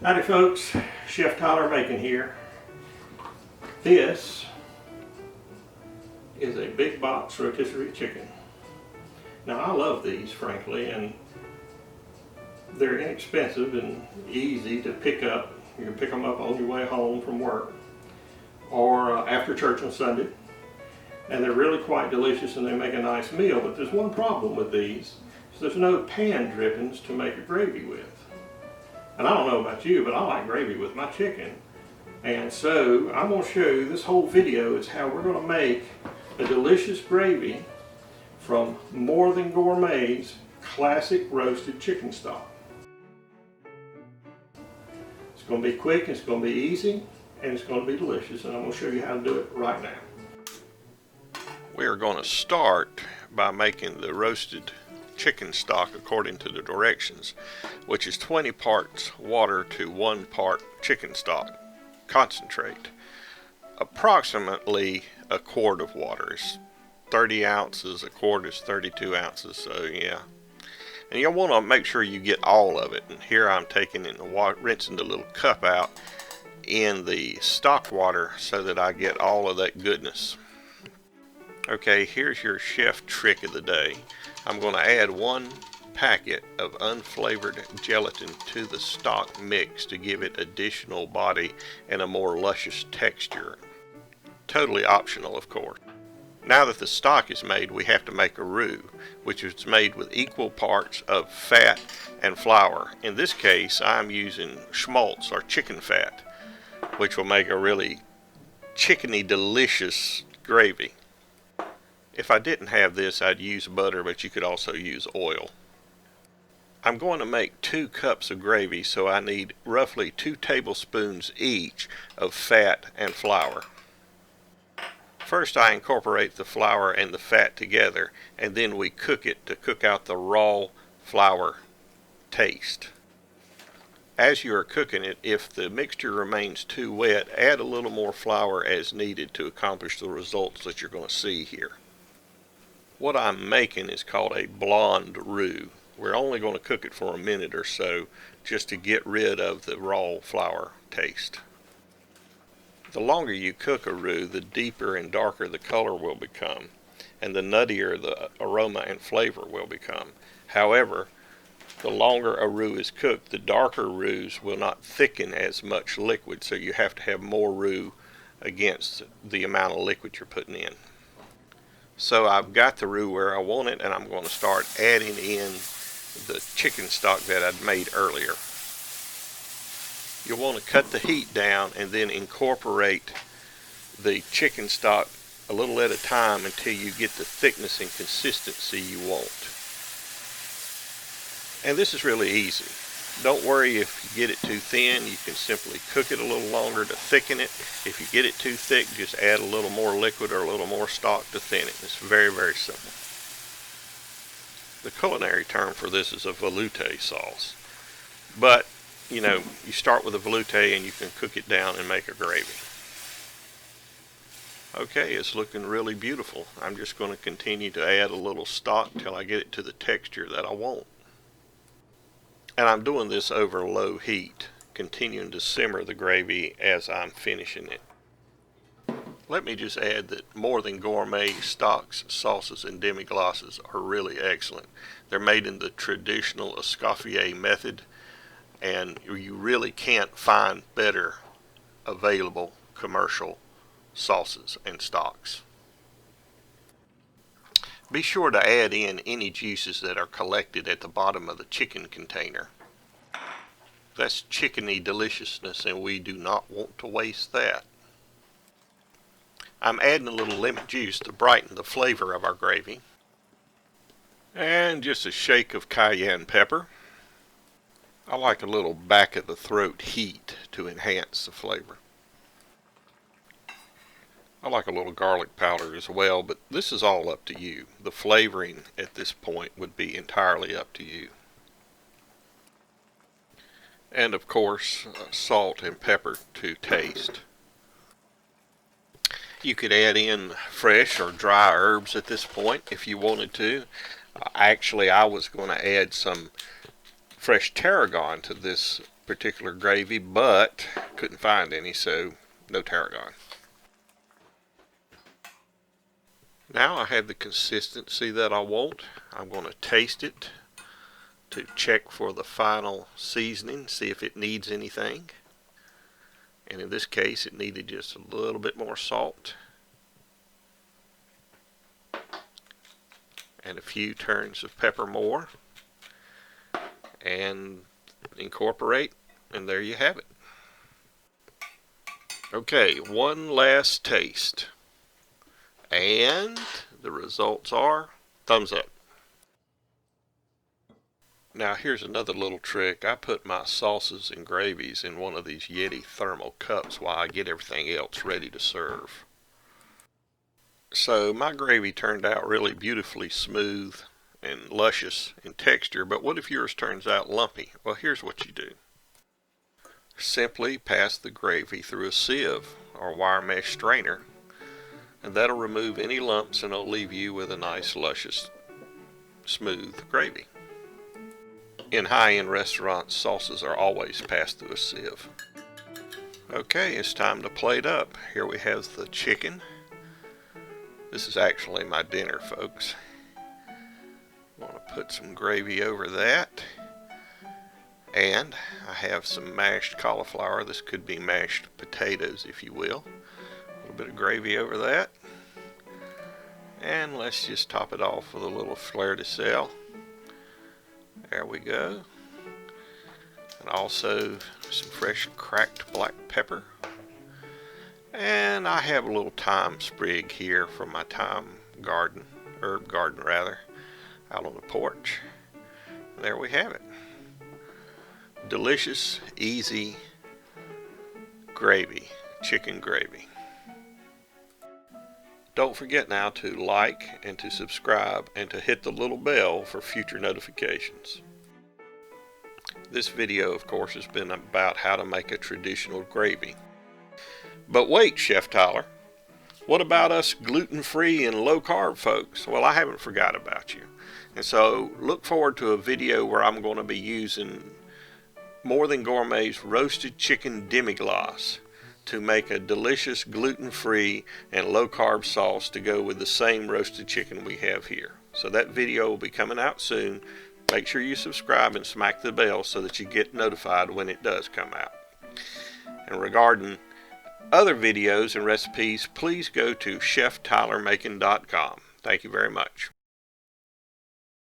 Howdy folks, Chef Tyler Bacon here. This is a big box rotisserie chicken. Now I love these frankly, and they're inexpensive and easy to pick up. You can pick them up on your way home from work or after church on Sunday. And they're really quite delicious and they make a nice meal, but there's one problem with these. So there's no pan drippings to make a gravy with. And I don't know about you, but I like gravy with my chicken. And so I'm going to show you, this whole video is how we're going to make a delicious gravy from More Than Gourmet's classic roasted chicken stock. It's going to be quick, it's going to be easy, and it's going to be delicious. And I'm going to show you how to do it right now. We are going to start by making the roasted chicken stock according to the directions, which is 20 parts water to 1 part chicken stock concentrate. Approximately a quart of water is 30 ounces, a quart is 32 ounces, so yeah. And you'll want to make sure you get all of it. And here I'm taking in the water, rinsing the little cup out in the stock water so that I get all of that goodness. Okay, here's your chef trick of the day. I'm going to add 1 packet of unflavored gelatin to the stock mix to give it additional body and a more luscious texture. Totally optional, of course. Now that the stock is made, we have to make a roux, which is made with equal parts of fat and flour. In this case, I'm using schmaltz or chicken fat, which will make a really chickeny delicious gravy. If I didn't have this, I'd use butter, but you could also use oil. I'm going to make 2 cups of gravy, so I need roughly 2 tablespoons each of fat and flour. First, I incorporate the flour and the fat together, and then we cook it to cook out the raw flour taste. As you are cooking it, if the mixture remains too wet, add a little more flour as needed to accomplish the results that you're going to see here. What I'm making is called a blonde roux. We're only going to cook it for a minute or so just to get rid of the raw flour taste. The longer you cook a roux, the deeper and darker the color will become, and the nuttier the aroma and flavor will become. However, the longer a roux is cooked, the darker roux will not thicken as much liquid, so you have to have more roux against the amount of liquid you're putting in. So I've got the roux where I want it, and I'm going to start adding in the chicken stock that I'd made earlier. You'll want to cut the heat down and then incorporate the chicken stock a little at a time until you get the thickness and consistency you want. And this is really easy. Don't worry if you get it too thin, you can simply cook it a little longer to thicken it. If you get it too thick, just add a little more liquid or a little more stock to thin it. It's very, very simple. The culinary term for this is a velouté sauce. But, you know, you start with a velouté and you can cook it down and make a gravy. Okay, it's looking really beautiful. I'm just going to continue to add a little stock till I get it to the texture that I want. And I'm doing this over low heat, continuing to simmer the gravy as I'm finishing it. Let me just add that More Than Gourmet stocks, sauces, and demi-glaces are really excellent. They're made in the traditional Escoffier method, and you really can't find better available commercial sauces and stocks. Be sure to add in any juices that are collected at the bottom of the chicken container. That's chickeny deliciousness, and we do not want to waste that. I'm adding a little lemon juice to brighten the flavor of our gravy. And just a shake of cayenne pepper. I like a little back of the throat heat to enhance the flavor. I like a little garlic powder as well, but this is all up to you. The flavoring at this point would be entirely up to you. And of course, salt and pepper to taste. You could add in fresh or dry herbs at this point if you wanted to. Actually, I was going to add some fresh tarragon to this particular gravy, but couldn't find any, so no tarragon. Now I have the consistency that I want. I'm going to taste it to check for the final seasoning, see if it needs anything. And in this case, it needed just a little bit more salt and a few turns of pepper more, and incorporate, and there you have it. Okay, one last taste, and the results are thumbs up. Now here's another little trick. I put my sauces and gravies in one of these Yeti thermal cups while I get everything else ready to serve. So my gravy turned out really beautifully smooth and luscious in texture, but what if yours turns out lumpy? Well, here's what you do. Simply pass the gravy through a sieve or wire mesh strainer, and that'll remove any lumps and it'll leave you with a nice luscious smooth gravy. In high-end restaurants, sauces are always passed through a sieve. Okay, it's time to plate up. Here we have the chicken. This is actually my dinner, folks. I'm going to put some gravy over that. And I have some mashed cauliflower. This could be mashed potatoes, if you will. A little bit of gravy over that. And let's just top it off with a little fleur de sel. There we go. And also some fresh cracked black pepper. And I have a little thyme sprig here from my thyme garden, herb garden rather, out on the porch. There we have it. Delicious, easy gravy, chicken gravy. Don't forget now to like and to subscribe and to hit the little bell for future notifications. This video, of course, has been about how to make a traditional gravy. But wait, Chef Tyler, what about us gluten-free and low-carb folks? Well, I haven't forgot about you. And so look forward to a video where I'm going to be using More Than Gourmet's roasted chicken demi-glace to make a delicious gluten-free and low-carb sauce to go with the same roasted chicken we have here. So that video will be coming out soon. Make sure you subscribe and smack the bell so that you get notified when it does come out. And regarding other videos and recipes, please go to cheftylermaking.com. Thank you very much.